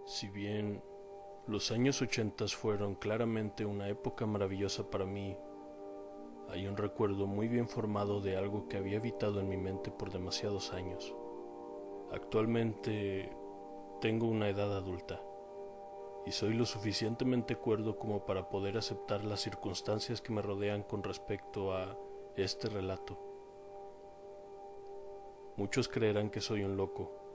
Si bien los años 80 fueron claramente una época maravillosa para mí, hay un recuerdo muy bien formado de algo que había habitado en mi mente por demasiados años. Actualmente tengo una edad adulta y soy lo suficientemente cuerdo como para poder aceptar las circunstancias que me rodean con respecto a este relato. Muchos creerán que soy un loco,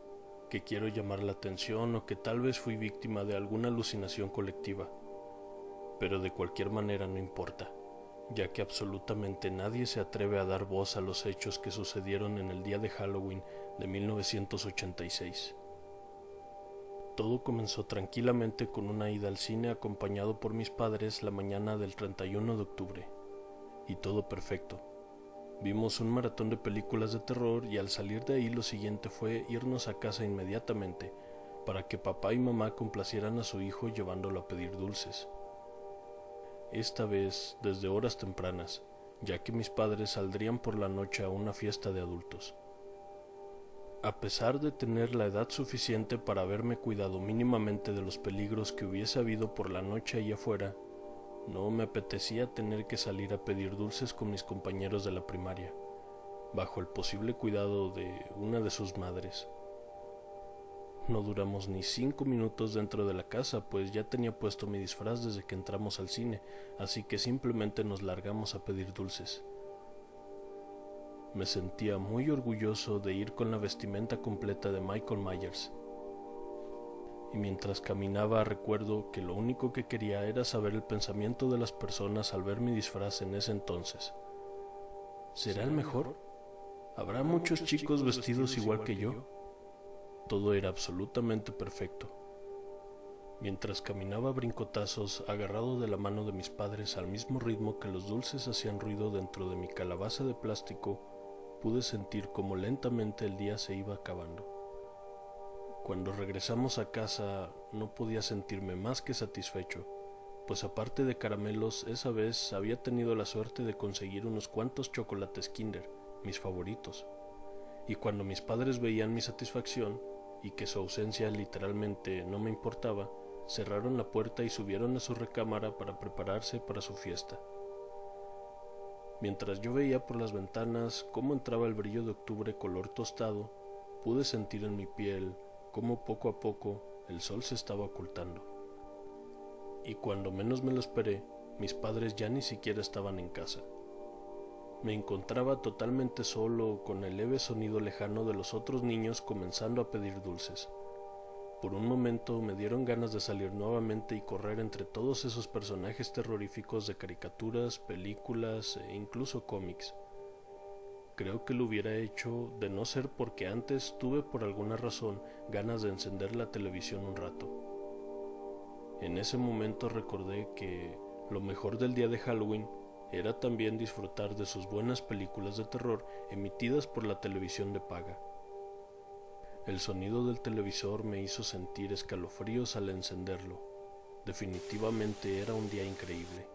que quiero llamar la atención o que tal vez fui víctima de alguna alucinación colectiva, pero de cualquier manera no importa, ya que absolutamente nadie se atreve a dar voz a los hechos que sucedieron en el día de Halloween de 1986. Todo comenzó tranquilamente con una ida al cine acompañado por mis padres la mañana del 31 de octubre, y todo perfecto. Vimos un maratón de películas de terror y al salir de ahí lo siguiente fue irnos a casa inmediatamente para que papá y mamá complacieran a su hijo llevándolo a pedir dulces. Esta vez desde horas tempranas, ya que mis padres saldrían por la noche a una fiesta de adultos. A pesar de tener la edad suficiente para haberme cuidado mínimamente de los peligros que hubiese habido por la noche allá afuera, no me apetecía tener que salir a pedir dulces con mis compañeros de la primaria, bajo el posible cuidado de una de sus madres. No duramos ni 5 minutos dentro de la casa, pues ya tenía puesto mi disfraz desde que entramos al cine, así que simplemente nos largamos a pedir dulces. Me sentía muy orgulloso de ir con la vestimenta completa de Michael Myers. Y mientras caminaba recuerdo que lo único que quería era saber el pensamiento de las personas al ver mi disfraz en ese entonces. ¿Será el mejor? ¿Habrá muchos chicos vestidos igual que yo? Todo era absolutamente perfecto. Mientras caminaba a brincotazos agarrado de la mano de mis padres al mismo ritmo que los dulces hacían ruido dentro de mi calabaza de plástico, pude sentir cómo lentamente el día se iba acabando. Cuando regresamos a casa no podía sentirme más que satisfecho, pues aparte de caramelos esa vez había tenido la suerte de conseguir unos cuantos chocolates Kinder, mis favoritos, y cuando mis padres veían mi satisfacción y que su ausencia literalmente no me importaba, cerraron la puerta y subieron a su recámara para prepararse para su fiesta. Mientras yo veía por las ventanas cómo entraba el brillo de octubre color tostado, pude sentir en mi piel cómo poco a poco el sol se estaba ocultando. Y cuando menos me lo esperé, mis padres ya ni siquiera estaban en casa. Me encontraba totalmente solo con el leve sonido lejano de los otros niños comenzando a pedir dulces. Por un momento me dieron ganas de salir nuevamente y correr entre todos esos personajes terroríficos de caricaturas, películas e incluso cómics. Creo que lo hubiera hecho de no ser porque antes tuve por alguna razón ganas de encender la televisión un rato. En ese momento recordé que lo mejor del día de Halloween era también disfrutar de sus buenas películas de terror emitidas por la televisión de paga. El sonido del televisor me hizo sentir escalofríos al encenderlo. Definitivamente era un día increíble.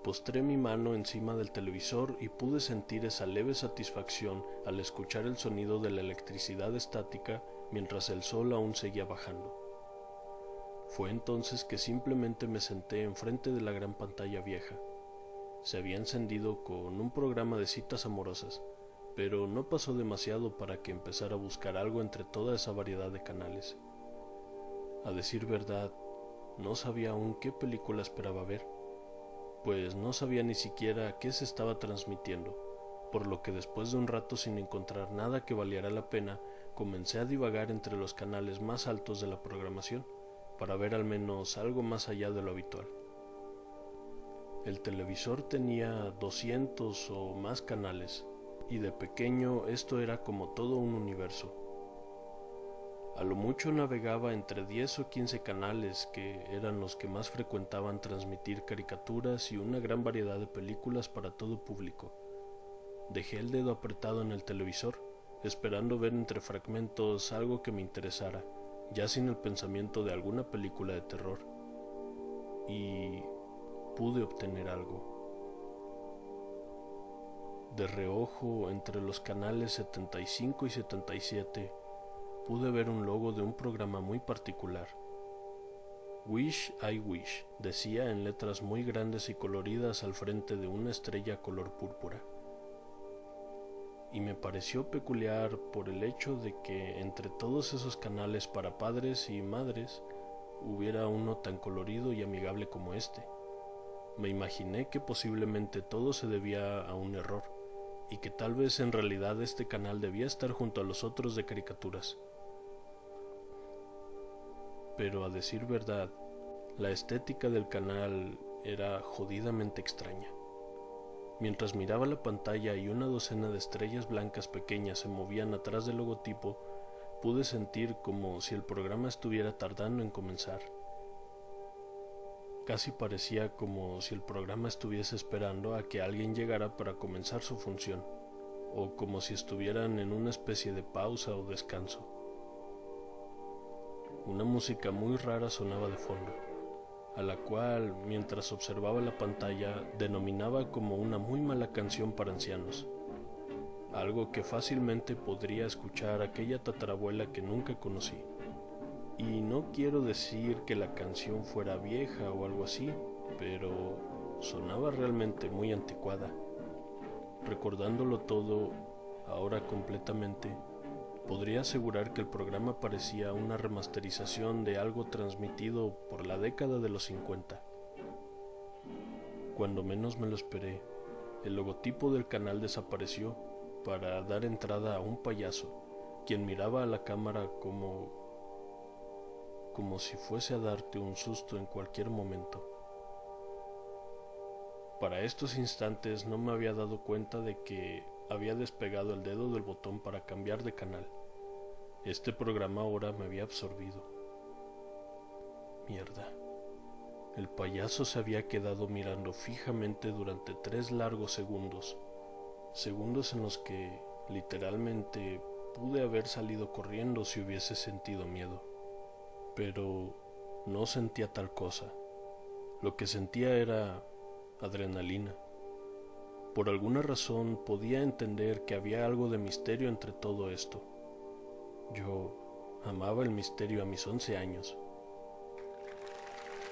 Postré mi mano encima del televisor y pude sentir esa leve satisfacción al escuchar el sonido de la electricidad estática mientras el sol aún seguía bajando. Fue entonces que simplemente me senté enfrente de la gran pantalla vieja. Se había encendido con un programa de citas amorosas, pero no pasó demasiado para que empezara a buscar algo entre toda esa variedad de canales. A decir verdad, no sabía aún qué película esperaba ver, pues no sabía ni siquiera qué se estaba transmitiendo, por lo que después de un rato sin encontrar nada que valiera la pena, comencé a divagar entre los canales más altos de la programación, para ver al menos algo más allá de lo habitual. El televisor tenía 200 o más canales, y de pequeño esto era como todo un universo. A lo mucho navegaba entre 10 o 15 canales que eran los que más frecuentaban transmitir caricaturas y una gran variedad de películas para todo público. Dejé el dedo apretado en el televisor, esperando ver entre fragmentos algo que me interesara, ya sin el pensamiento de alguna película de terror. Y pude obtener algo. De reojo entre los canales 75 y 77 pude ver un logo de un programa muy particular. Wish I Wish, decía en letras muy grandes y coloridas al frente de una estrella color púrpura. Y me pareció peculiar por el hecho de que entre todos esos canales para padres y madres hubiera uno tan colorido y amigable como este. Me imaginé que posiblemente todo se debía a un error, y que tal vez en realidad este canal debía estar junto a los otros de caricaturas. Pero a decir verdad, la estética del canal era jodidamente extraña. Mientras miraba la pantalla y una docena de estrellas blancas pequeñas se movían atrás del logotipo, pude sentir como si el programa estuviera tardando en comenzar. Casi parecía como si el programa estuviese esperando a que alguien llegara para comenzar su función, o como si estuvieran en una especie de pausa o descanso. Una música muy rara sonaba de fondo, a la cual, mientras observaba la pantalla, denominaba como una muy mala canción para ancianos, algo que fácilmente podría escuchar aquella tatarabuela que nunca conocí. Y no quiero decir que la canción fuera vieja o algo así, pero sonaba realmente muy anticuada. Recordándolo todo, ahora completamente, podría asegurar que el programa parecía una remasterización de algo transmitido por la década de los 50. Cuando menos me lo esperé, el logotipo del canal desapareció para dar entrada a un payaso, quien miraba a la cámara como si fuese a darte un susto en cualquier momento. Para estos instantes no me había dado cuenta de que había despegado el dedo del botón para cambiar de canal. Este programa ahora me había absorbido. Mierda. El payaso se había quedado mirando fijamente durante 3 largos segundos. Segundos en los que, literalmente, pude haber salido corriendo si hubiese sentido miedo. Pero no sentía tal cosa. Lo que sentía era adrenalina. Por alguna razón podía entender que había algo de misterio entre todo esto. Yo amaba el misterio a mis 11 años.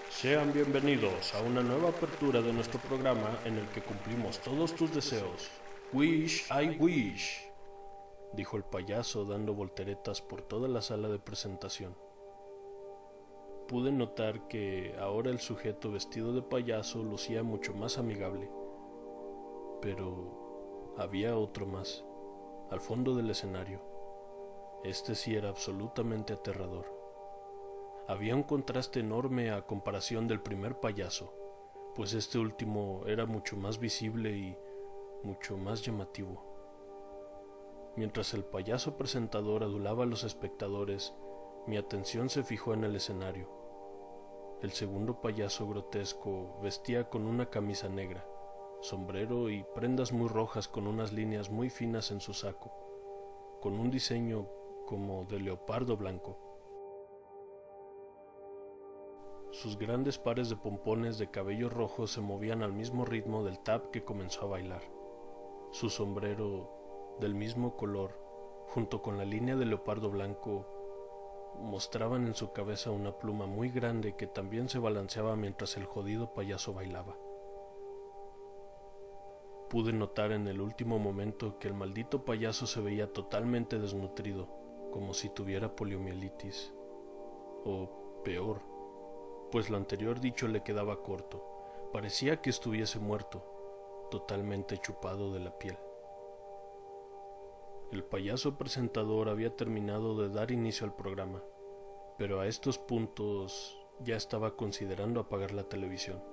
Sean bienvenidos a una nueva apertura de nuestro programa en el que cumplimos todos tus deseos. Wish I Wish, dijo el payaso dando volteretas por toda la sala de presentación. Pude notar que ahora el sujeto vestido de payaso lucía mucho más amigable. Pero había otro más, al fondo del escenario. Este sí era absolutamente aterrador. Había un contraste enorme a comparación del primer payaso, pues este último era mucho más visible y mucho más llamativo. Mientras el payaso presentador adulaba a los espectadores, mi atención se fijó en el escenario. El segundo payaso grotesco vestía con una camisa negra, sombrero y prendas muy rojas con unas líneas muy finas en su saco, con un diseño como de leopardo blanco. Sus grandes pares de pompones de cabello rojo se movían al mismo ritmo del tap que comenzó a bailar. Su sombrero, del mismo color, junto con la línea de leopardo blanco, mostraban en su cabeza una pluma muy grande que también se balanceaba mientras el jodido payaso bailaba. Pude notar en el último momento que el maldito payaso se veía totalmente desnutrido, como si tuviera poliomielitis. O peor, pues lo anterior dicho le quedaba corto. Parecía que estuviese muerto, totalmente chupado de la piel. El payaso presentador había terminado de dar inicio al programa, pero a estos puntos ya estaba considerando apagar la televisión.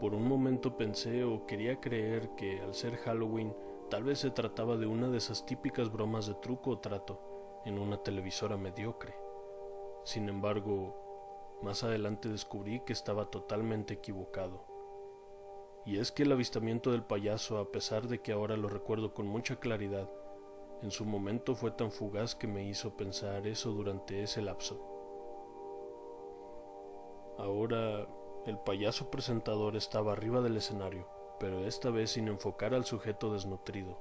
Por un momento pensé o quería creer que al ser Halloween tal vez se trataba de una de esas típicas bromas de truco o trato en una televisora mediocre. Sin embargo, más adelante descubrí que estaba totalmente equivocado. Y es que el avistamiento del payaso, a pesar de que ahora lo recuerdo con mucha claridad, en su momento fue tan fugaz que me hizo pensar eso durante ese lapso. Ahora, el payaso presentador estaba arriba del escenario, pero esta vez sin enfocar al sujeto desnutrido.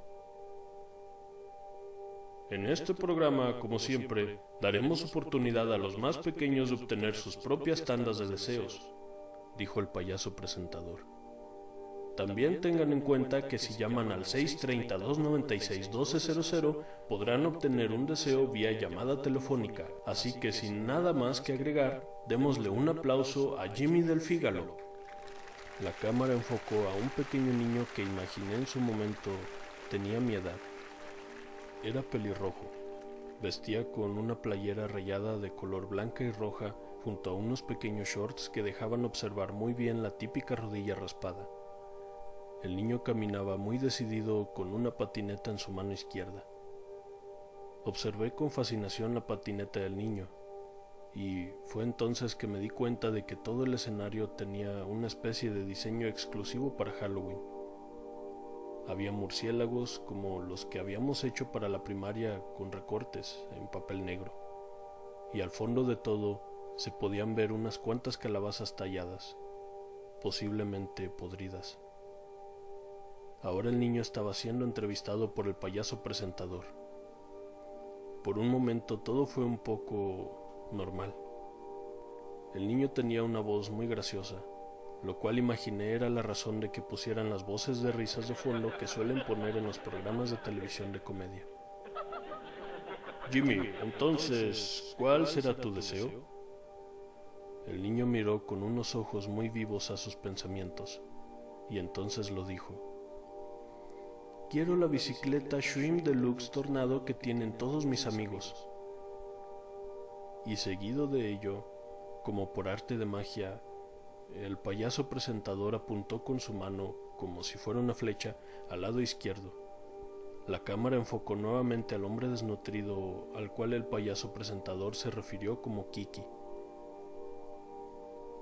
En este programa, como siempre, daremos oportunidad a los más pequeños de obtener sus propias tandas de deseos, dijo el payaso presentador. También tengan en cuenta que si llaman al 630-296-1200 podrán obtener un deseo vía llamada telefónica, así que sin nada más que agregar, démosle un aplauso a Jimmy del Fígalo. La cámara enfocó a un pequeño niño que imaginé en su momento tenía mi edad. Era pelirrojo, vestía con una playera rayada de color blanca y roja junto a unos pequeños shorts que dejaban observar muy bien la típica rodilla raspada. El niño caminaba muy decidido con una patineta en su mano izquierda. Observé con fascinación la patineta del niño, y fue entonces que me di cuenta de que todo el escenario tenía una especie de diseño exclusivo para Halloween. Había murciélagos como los que habíamos hecho para la primaria con recortes en papel negro, y al fondo de todo se podían ver unas cuantas calabazas talladas, posiblemente podridas. Ahora el niño estaba siendo entrevistado por el payaso presentador. Por un momento todo fue un poco normal. El niño tenía una voz muy graciosa, lo cual imaginé era la razón de que pusieran las voces de risas de fondo que suelen poner en los programas de televisión de comedia. Jimmy, entonces, ¿cuál será tu deseo? El niño miró con unos ojos muy vivos a sus pensamientos, y entonces lo dijo. Quiero la bicicleta Shrimp Deluxe Tornado que tienen todos mis amigos. Y seguido de ello, como por arte de magia, el payaso presentador apuntó con su mano, como si fuera una flecha, al lado izquierdo. La cámara enfocó nuevamente al hombre desnutrido, al cual el payaso presentador se refirió como Kiki.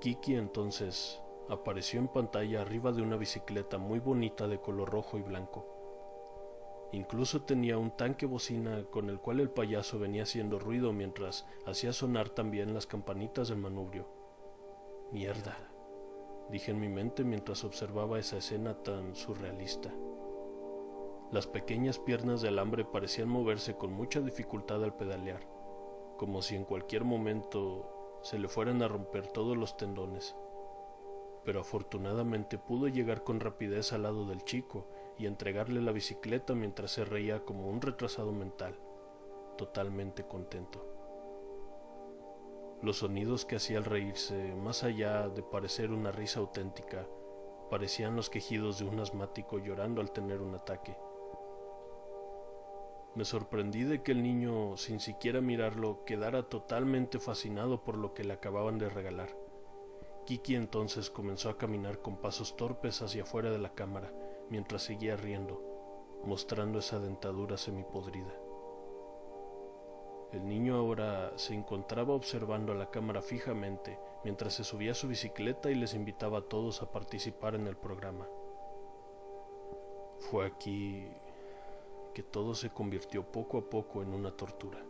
Kiki entonces apareció en pantalla arriba de una bicicleta muy bonita de color rojo y blanco. Incluso tenía un tanque bocina con el cual el payaso venía haciendo ruido mientras hacía sonar también las campanitas del manubrio. Mierda, dije en mi mente mientras observaba esa escena tan surrealista. Las pequeñas piernas de alambre parecían moverse con mucha dificultad al pedalear, como si en cualquier momento se le fueran a romper todos los tendones. Pero afortunadamente pudo llegar con rapidez al lado del chico y entregarle la bicicleta mientras se reía como un retrasado mental, totalmente contento. Los sonidos que hacía al reírse, más allá de parecer una risa auténtica, parecían los quejidos de un asmático llorando al tener un ataque. Me sorprendí de que el niño, sin siquiera mirarlo, quedara totalmente fascinado por lo que le acababan de regalar. Kiki entonces comenzó a caminar con pasos torpes hacia afuera de la cámara, mientras seguía riendo, mostrando esa dentadura semipodrida. El niño ahora se encontraba observando a la cámara fijamente mientras se subía a su bicicleta y les invitaba a todos a participar en el programa. Fue aquí que todo se convirtió poco a poco en una tortura.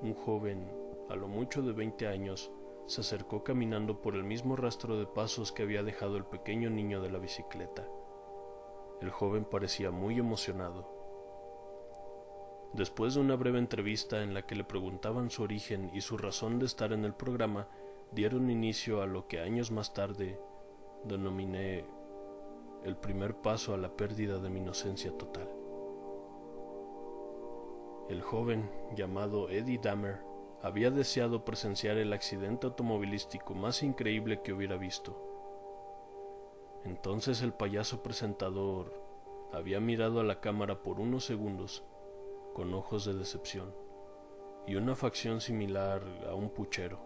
Un joven, a lo mucho de 20 años, se acercó caminando por el mismo rastro de pasos que había dejado el pequeño niño de la bicicleta. El joven parecía muy emocionado. Después de una breve entrevista en la que le preguntaban su origen y su razón de estar en el programa, dieron inicio a lo que años más tarde denominé el primer paso a la pérdida de mi inocencia total. El joven, llamado Eddie Dahmer, había deseado presenciar el accidente automovilístico más increíble que hubiera visto. Entonces el payaso presentador había mirado a la cámara por unos segundos, con ojos de decepción, y una facción similar a un puchero,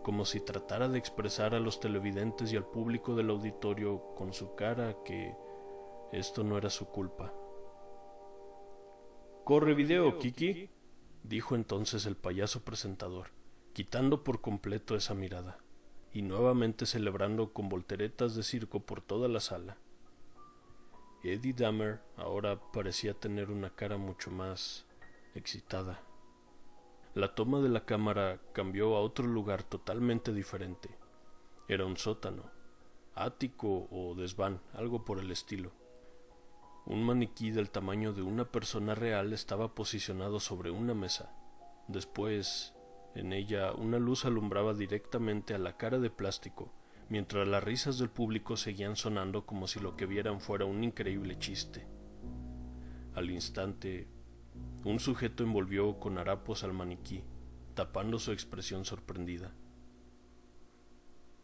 como si tratara de expresar a los televidentes y al público del auditorio con su cara que esto no era su culpa. «Corre video, Kiki», dijo entonces el payaso presentador, quitando por completo esa mirada, y nuevamente celebrando con volteretas de circo por toda la sala. Eddie Dahmer ahora parecía tener una cara mucho más excitada. La toma de la cámara cambió a otro lugar totalmente diferente. Era un sótano, ático o desván, algo por el estilo. Un maniquí del tamaño de una persona real estaba posicionado sobre una mesa. Después, en ella, una luz alumbraba directamente a la cara de plástico, mientras las risas del público seguían sonando como si lo que vieran fuera un increíble chiste. Al instante, un sujeto envolvió con harapos al maniquí, tapando su expresión sorprendida.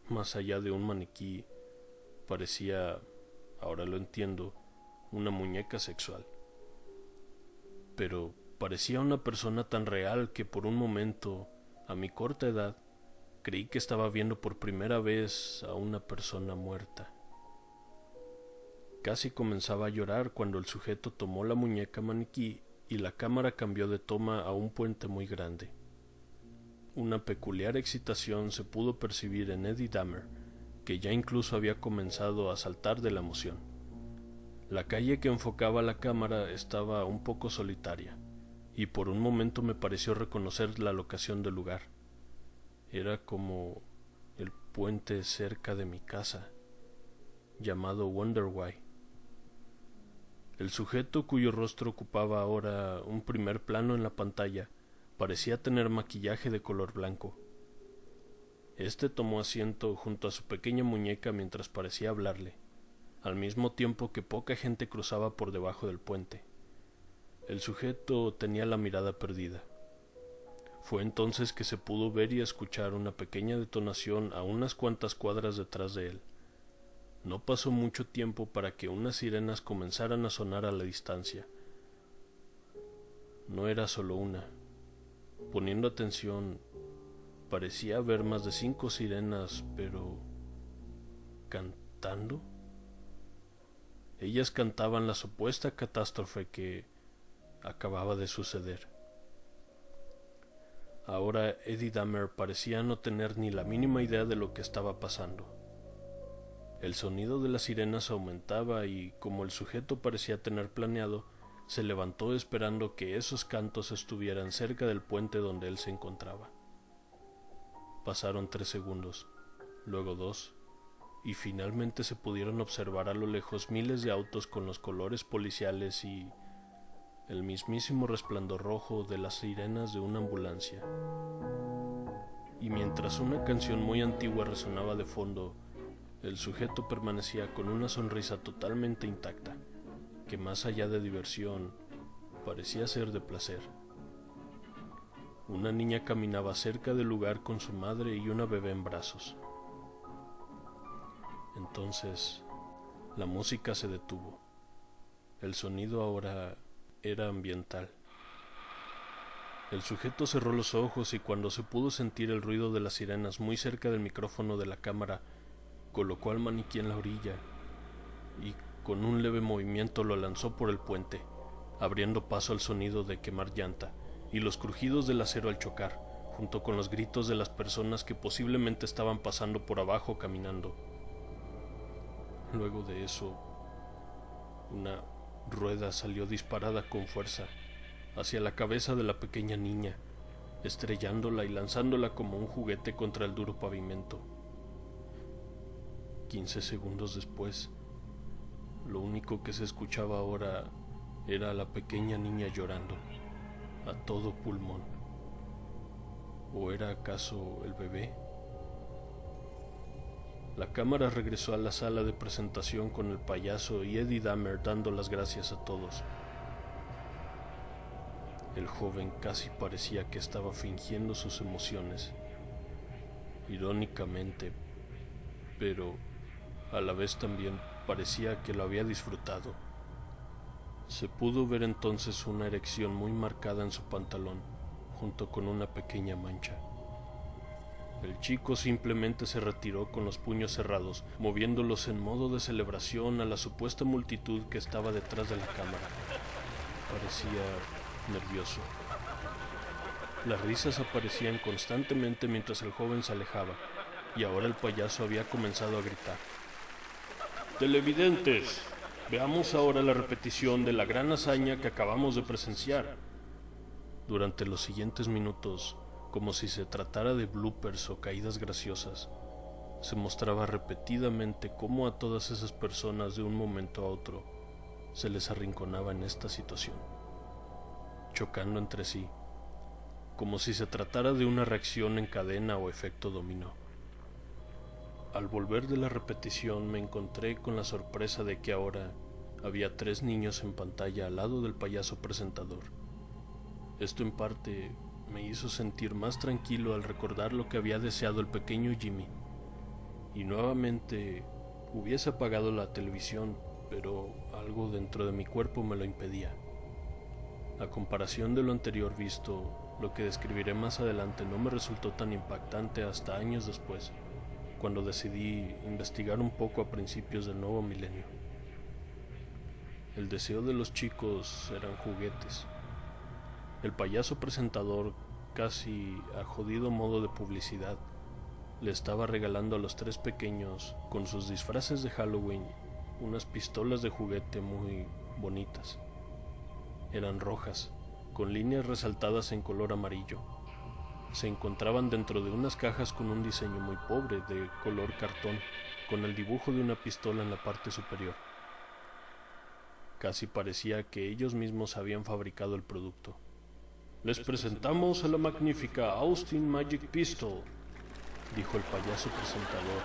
Más allá de un maniquí, parecía, ahora lo entiendo, una muñeca sexual. Pero parecía una persona tan real que por un momento, a mi corta edad, creí que estaba viendo por primera vez a una persona muerta. Casi comenzaba a llorar cuando el sujeto tomó la muñeca maniquí y la cámara cambió de toma a un puente muy grande. Una peculiar excitación se pudo percibir en Eddie Dahmer, que ya incluso había comenzado a saltar de la emoción. La calle que enfocaba la cámara estaba un poco solitaria, y por un momento me pareció reconocer la locación del lugar. Era como el puente cerca de mi casa, llamado Wonder Why. El sujeto cuyo rostro ocupaba ahora un primer plano en la pantalla parecía tener maquillaje de color blanco. Este tomó asiento junto a su pequeña muñeca mientras parecía hablarle, al mismo tiempo que poca gente cruzaba por debajo del puente. El sujeto tenía la mirada perdida. Fue entonces que se pudo ver y escuchar una pequeña detonación a unas cuantas cuadras detrás de él. No pasó mucho tiempo para que unas sirenas comenzaran a sonar a la distancia. No era solo una. Poniendo atención, parecía haber más de 5 sirenas, pero ¿cantando? Ellas cantaban la supuesta catástrofe que acababa de suceder. Ahora Eddie Dahmer parecía no tener ni la mínima idea de lo que estaba pasando. El sonido de las sirenas aumentaba y, como el sujeto parecía tener planeado, se levantó esperando que esos cantos estuvieran cerca del puente donde él se encontraba. Pasaron 3 segundos, luego 2, y finalmente se pudieron observar a lo lejos miles de autos con los colores policiales y el mismísimo resplandor rojo de las sirenas de una ambulancia. Y mientras una canción muy antigua resonaba de fondo, el sujeto permanecía con una sonrisa totalmente intacta, que más allá de diversión, parecía ser de placer. Una niña caminaba cerca del lugar con su madre y una bebé en brazos. Entonces, la música se detuvo. El sonido ahora era ambiental. El sujeto cerró los ojos y cuando se pudo sentir el ruido de las sirenas muy cerca del micrófono de la cámara, colocó al maniquí en la orilla y con un leve movimiento lo lanzó por el puente, abriendo paso al sonido de quemar llanta y los crujidos del acero al chocar, junto con los gritos de las personas que posiblemente estaban pasando por abajo caminando. Luego de eso, una rueda salió disparada con fuerza hacia la cabeza de la pequeña niña, estrellándola y lanzándola como un juguete contra el duro pavimento. 15 segundos después, lo único que se escuchaba ahora era a la pequeña niña llorando, a todo pulmón. ¿O era acaso el bebé? La cámara regresó a la sala de presentación con el payaso y Eddie Dahmer dando las gracias a todos. El joven casi parecía que estaba fingiendo sus emociones, irónicamente, pero a la vez también parecía que lo había disfrutado. Se pudo ver entonces una erección muy marcada en su pantalón, junto con una pequeña mancha. El chico simplemente se retiró con los puños cerrados, moviéndolos en modo de celebración a la supuesta multitud que estaba detrás de la cámara. Parecía nervioso. Las risas aparecían constantemente mientras el joven se alejaba, y ahora el payaso había comenzado a gritar. «Televidentes, veamos ahora la repetición de la gran hazaña que acabamos de presenciar». Durante los siguientes minutos, como si se tratara de bloopers o caídas graciosas, se mostraba repetidamente cómo a todas esas personas de un momento a otro se les arrinconaba en esta situación, chocando entre sí, como si se tratara de una reacción en cadena o efecto dominó. Al volver de la repetición me encontré con la sorpresa de que ahora había 3 niños en pantalla al lado del payaso presentador. Esto en parte me hizo sentir más tranquilo al recordar lo que había deseado el pequeño Jimmy, y nuevamente hubiese apagado la televisión, pero algo dentro de mi cuerpo me lo impedía. A comparación de lo anterior visto, lo que describiré más adelante no me resultó tan impactante hasta años después, cuando decidí investigar un poco a principios del nuevo milenio. El deseo de los chicos eran juguetes. El payaso presentador, casi a jodido modo de publicidad, le estaba regalando a los 3 pequeños, con sus disfraces de Halloween, unas pistolas de juguete muy bonitas. Eran rojas, con líneas resaltadas en color amarillo. Se encontraban dentro de unas cajas con un diseño muy pobre de color cartón, con el dibujo de una pistola en la parte superior. Casi parecía que ellos mismos habían fabricado el producto. «Les presentamos a la magnífica Austin Magic Pistol», dijo el payaso presentador,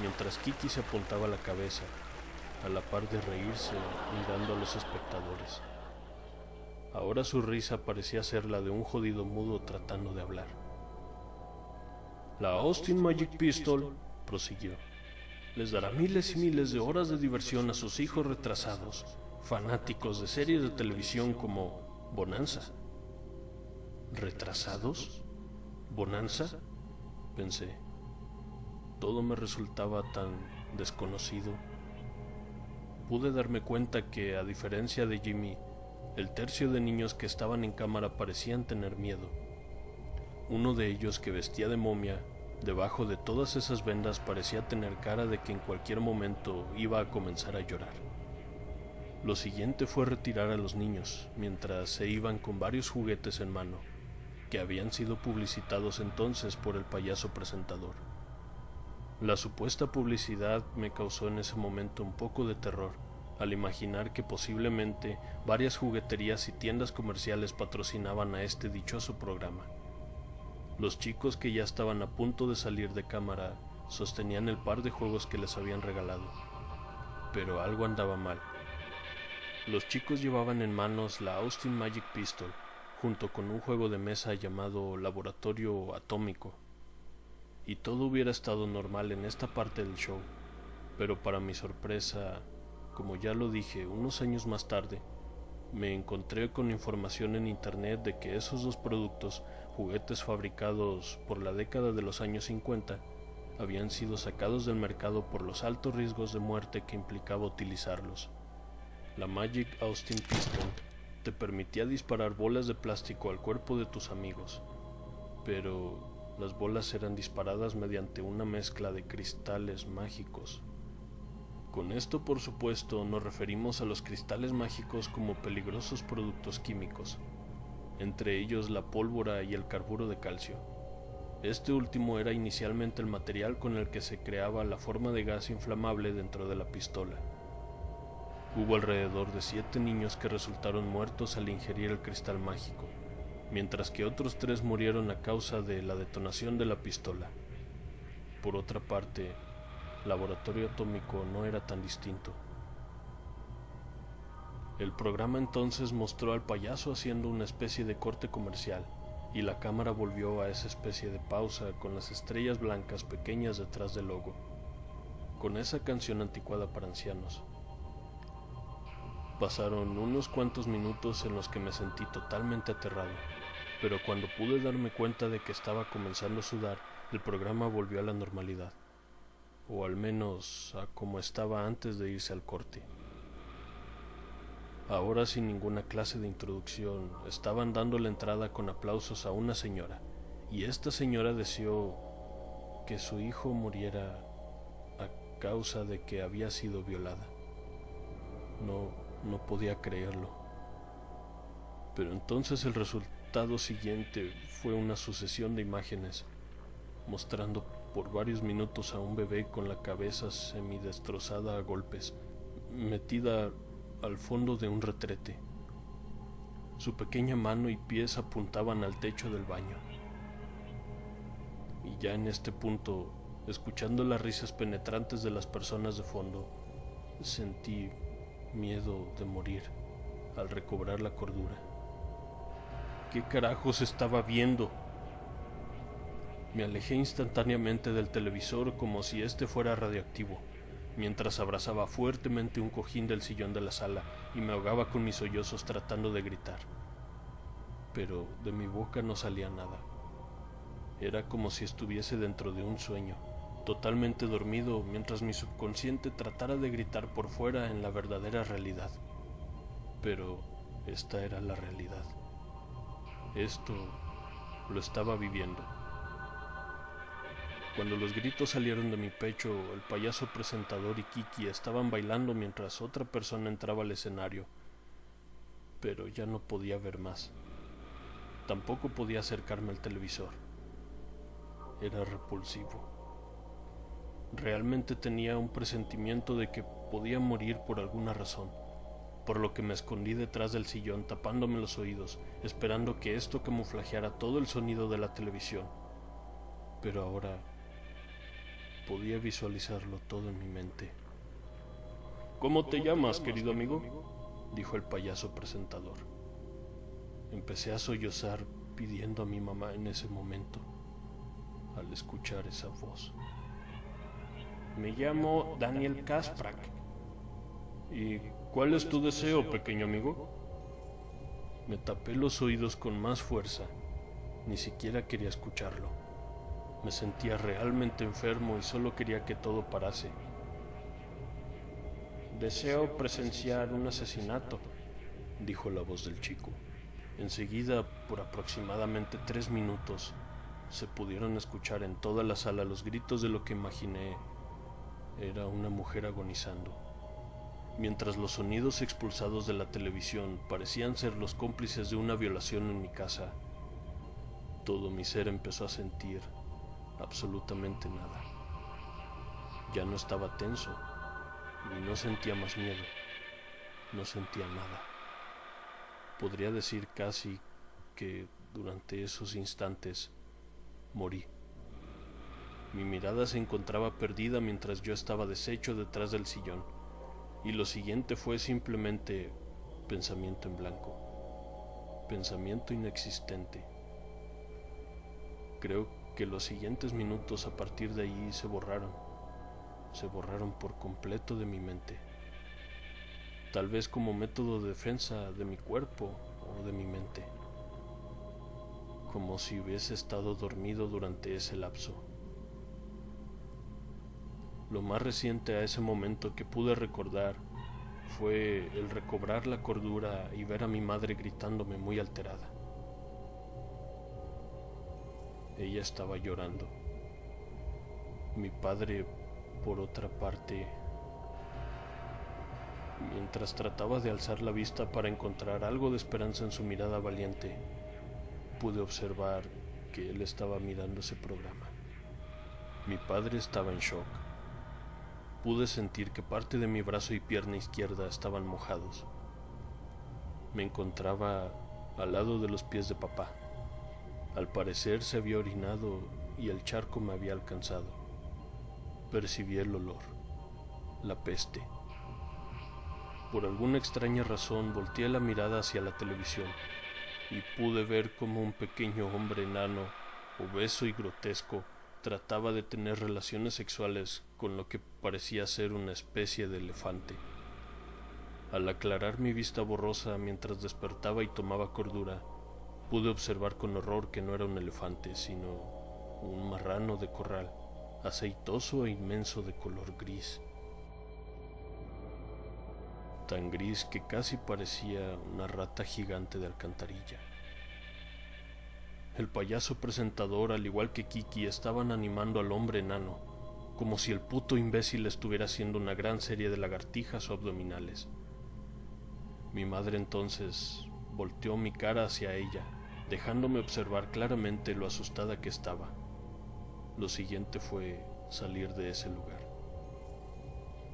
mientras Kiki se apuntaba la cabeza, a la par de reírse mirando a los espectadores. Ahora su risa parecía ser la de un jodido mudo tratando de hablar. «La Austin Magic Pistol», prosiguió, «les dará miles y miles de horas de diversión a sus hijos retrasados, fanáticos de series de televisión como Bonanza». ¿Retrasados? ¿Bonanza? Pensé. Todo me resultaba tan desconocido. Pude darme cuenta que, a diferencia de Jimmy, el tercio de niños que estaban en cámara parecían tener miedo. Uno de ellos, que vestía de momia, debajo de todas esas vendas parecía tener cara de que en cualquier momento iba a comenzar a llorar. Lo siguiente fue retirar a los niños, mientras se iban con varios juguetes en mano, que habían sido publicitados entonces por el payaso presentador. La supuesta publicidad me causó en ese momento un poco de terror, al imaginar que posiblemente varias jugueterías y tiendas comerciales patrocinaban a este dichoso programa. Los chicos, que ya estaban a punto de salir de cámara, sostenían el par de juegos que les habían regalado. Pero algo andaba mal. Los chicos llevaban en manos la Austin Magic Pistol, junto con un juego de mesa llamado Laboratorio Atómico. Y todo hubiera estado normal en esta parte del show, pero para mi sorpresa, como ya lo dije, unos años más tarde, me encontré con información en internet de que esos 2 productos, juguetes fabricados por la década de los años 50, habían sido sacados del mercado por los altos riesgos de muerte que implicaba utilizarlos. La Magic Austin Pistol te permitía disparar bolas de plástico al cuerpo de tus amigos, pero las bolas eran disparadas mediante una mezcla de cristales mágicos. Con esto, por supuesto, nos referimos a los cristales mágicos como peligrosos productos químicos, entre ellos la pólvora y el carburo de calcio. Este último era inicialmente el material con el que se creaba la forma de gas inflamable dentro de la pistola. Hubo alrededor de 7 niños que resultaron muertos al ingerir el cristal mágico, mientras que otros 3 murieron a causa de la detonación de la pistola. Por otra parte, Laboratorio Atómico no era tan distinto. El programa entonces mostró al payaso haciendo una especie de corte comercial, y la cámara volvió a esa especie de pausa con las estrellas blancas pequeñas detrás del logo, con esa canción anticuada para ancianos. Pasaron unos cuantos minutos en los que me sentí totalmente aterrado, pero cuando pude darme cuenta de que estaba comenzando a sudar, el programa volvió a la normalidad, o al menos a como estaba antes de irse al corte. Ahora, sin ninguna clase de introducción, estaban dando la entrada con aplausos a una señora, y esta señora deseó que su hijo muriera a causa de que había sido violada. No podía creerlo. Pero entonces el resultado siguiente fue una sucesión de imágenes, mostrando por varios minutos a un bebé con la cabeza semidestrozada a golpes, metida al fondo de un retrete. Su pequeña mano y pies apuntaban al techo del baño. Y ya en este punto, escuchando las risas penetrantes de las personas de fondo, sentí miedo de morir al recobrar la cordura. ¿Qué carajos estaba viendo? Me alejé instantáneamente del televisor como si este fuera radioactivo, mientras abrazaba fuertemente un cojín del sillón de la sala y me ahogaba con mis sollozos tratando de gritar. Pero de mi boca no salía nada. Era como si estuviese dentro de un sueño, totalmente dormido, mientras mi subconsciente tratara de gritar por fuera en la verdadera realidad. Pero esta era la realidad. Esto lo estaba viviendo. Cuando los gritos salieron de mi pecho, el payaso presentador y Kiki estaban bailando mientras otra persona entraba al escenario. Pero ya no podía ver más. Tampoco podía acercarme al televisor. Era repulsivo. Realmente tenía un presentimiento de que podía morir por alguna razón, por lo que me escondí detrás del sillón tapándome los oídos, esperando que esto camuflajeara todo el sonido de la televisión. Pero ahora podía visualizarlo todo en mi mente. ¿Cómo te llamas, querido amigo?, dijo el payaso presentador. Empecé a sollozar pidiendo a mi mamá en ese momento, al escuchar esa voz. Me llamo Daniel Kasprak. ¿Y cuál es tu deseo, pequeño amigo? Me tapé los oídos con más fuerza. Ni siquiera quería escucharlo. Me sentía realmente enfermo y solo quería que todo parase. Deseo presenciar un asesinato, dijo la voz del chico. Enseguida, por aproximadamente 3 minutos, se pudieron escuchar en toda la sala los gritos de lo que imaginé era una mujer agonizando, mientras los sonidos expulsados de la televisión parecían ser los cómplices de una violación en mi casa. Todo mi ser empezó a sentir absolutamente nada. Ya no estaba tenso y no sentía más miedo. No sentía nada. Podría decir casi que durante esos instantes morí. Mi mirada se encontraba perdida mientras yo estaba deshecho detrás del sillón, y lo siguiente fue simplemente pensamiento en blanco, pensamiento inexistente. Creo que los siguientes minutos a partir de ahí se borraron por completo de mi mente, tal vez como método de defensa de mi cuerpo o de mi mente, como si hubiese estado dormido durante ese lapso. Lo más reciente a ese momento que pude recordar fue el recobrar la cordura y ver a mi madre gritándome muy alterada. Ella estaba llorando. Mi padre, por otra parte, mientras trataba de alzar la vista para encontrar algo de esperanza en su mirada valiente, pude observar que él estaba mirando ese programa. Mi padre estaba en shock. Pude sentir que parte de mi brazo y pierna izquierda estaban mojados. Me encontraba al lado de los pies de papá. Al parecer se había orinado y el charco me había alcanzado. Percibí el olor, la peste. Por alguna extraña razón volteé la mirada hacia la televisión y pude ver cómo un pequeño hombre enano, obeso y grotesco, trataba de tener relaciones sexuales con lo que parecía ser una especie de elefante. Al aclarar mi vista borrosa mientras despertaba y tomaba cordura, pude observar con horror que no era un elefante, sino un marrano de corral, aceitoso e inmenso de color gris. Tan gris que casi parecía una rata gigante de alcantarilla. El payaso presentador, al igual que Kiki, estaban animando al hombre enano, como si el puto imbécil estuviera haciendo una gran serie de lagartijas o abdominales. Mi madre entonces volteó mi cara hacia ella, dejándome observar claramente lo asustada que estaba. Lo siguiente fue salir de ese lugar.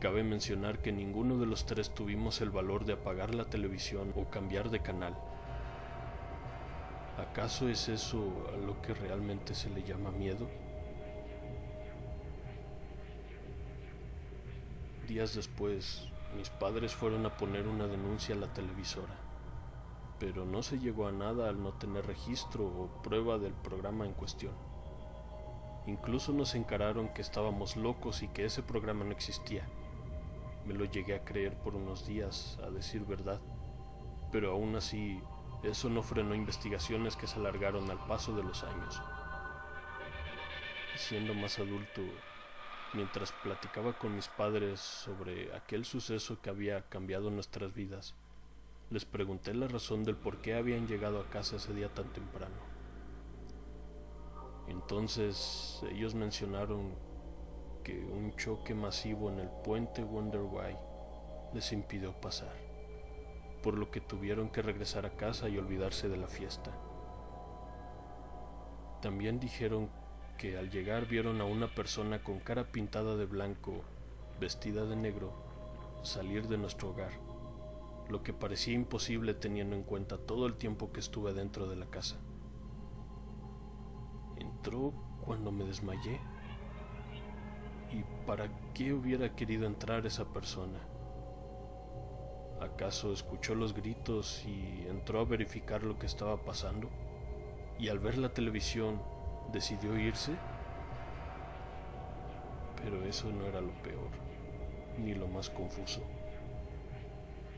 Cabe mencionar que ninguno de los tres tuvimos el valor de apagar la televisión o cambiar de canal. ¿Acaso es eso a lo que realmente se le llama miedo? Días después, mis padres fueron a poner una denuncia a la televisora, pero no se llegó a nada al no tener registro o prueba del programa en cuestión. Incluso nos encararon que estábamos locos y que ese programa no existía. Me lo llegué a creer por unos días, a decir verdad, pero aún así, eso no frenó investigaciones que se alargaron al paso de los años. Siendo más adulto, mientras platicaba con mis padres sobre aquel suceso que había cambiado nuestras vidas, les pregunté la razón del por qué habían llegado a casa ese día tan temprano. Entonces ellos mencionaron que un choque masivo en el puente Wonder Why les impidió pasar, por lo que tuvieron que regresar a casa y olvidarse de la fiesta. También dijeron que al llegar vieron a una persona con cara pintada de blanco, vestida de negro, salir de nuestro hogar, lo que parecía imposible teniendo en cuenta todo el tiempo que estuve dentro de la casa. Entró cuando me desmayé. ¿Y para qué hubiera querido entrar esa persona? ¿Acaso escuchó los gritos y entró a verificar lo que estaba pasando? ¿Y al ver la televisión decidió irse? Pero eso no era lo peor, ni lo más confuso.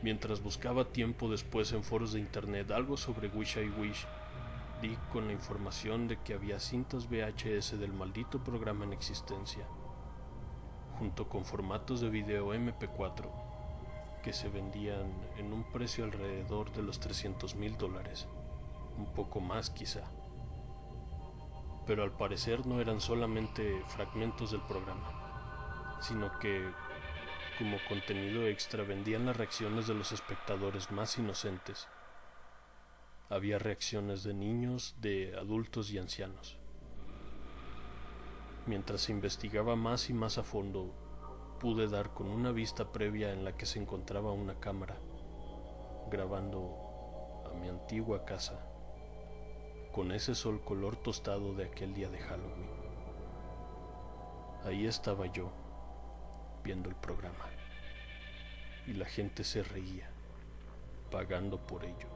Mientras buscaba tiempo después en foros de internet algo sobre Wish I Wish, di con la información de que había cintas VHS del maldito programa en existencia, junto con formatos de video MP4 que se vendían en un precio alrededor de los $300,000, un poco más quizá. Pero al parecer no eran solamente fragmentos del programa, sino que como contenido extra vendían las reacciones de los espectadores más inocentes. Había reacciones de niños, de adultos y ancianos. Mientras se investigaba más y más a fondo, pude dar con una vista previa en la que se encontraba una cámara, grabando a mi antigua casa, con ese sol color tostado de aquel día de Halloween. Ahí estaba yo, viendo el programa, y la gente se reía, pagando por ello.